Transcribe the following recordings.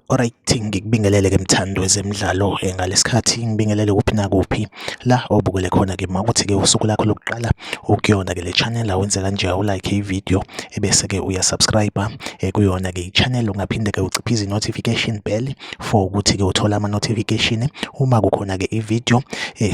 Alright, ngikubingelele ke mthando wezemidlalo ngalesikhathi ngibingelele kuphi nakuphi la obukele khona ke makuthi ke usuku lakho lokuqala ukuyona ke le channel awenze kanje awulike ivideo ebese ke uyasubscribe kuyona ke i-channel ungaphinde ke uciphize i-notification bell for ukuthi ke uthola ama-notification uma kukhona ke ivideo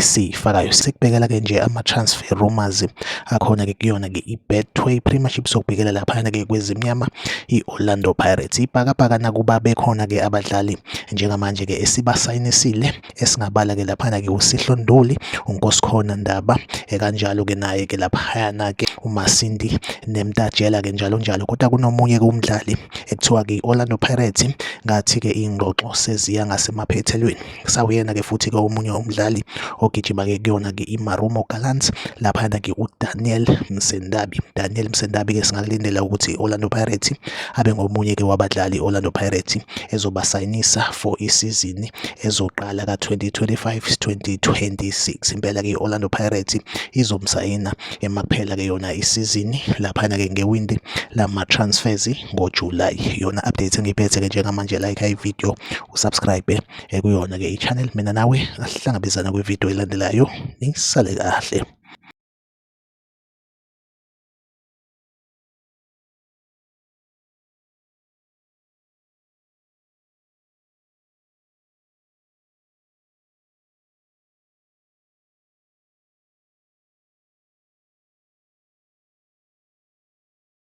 sifakayo. Sikubekela ke nje ama-transfer rumors akhona ke kuyona ke i-Betway Premiership sokubhekela lapha ke kwezimnyama i-Orlando Pirates ibhakabhaka nakuba bekhona ke abadlali njengamanje ke esibasayinisile esingabala ke laphana ke uSihlo Nduli, uNkosikhona Ndaba kanjalo ke naye ke laphana ke uMasindi Nemtatshela ke njalo njalo. Kodwa kunomunye ke umdlali ekuthiwa ke iOrlando Pirates ngathi ke ingxoxo seziya ngasemaphethelweni kusawuyena ke futhi ke omunye umdlali ogijima ke kuyona ke iMarumo Gallants laphana ke uDaniel Msendabi. Daniel Msendabi ke singakulindela ukuthi iOrlando Pirates abe ngomunye ke wabadlali iOrlando Pirates ezobasayinisa for isizini ezoqala ka-2025-2026. Impela ke iOrlando Pirates izomsayina emakuphela ke yona isizini laphana ke ngewindi lama-transfers ngoJuly. Yona update engiyiphethe ke njengamanje, like ivideo usubscribe kuyona ke i-channel. Mina nawe asihlangabezana kwivideo elandelayo, nisale kahle.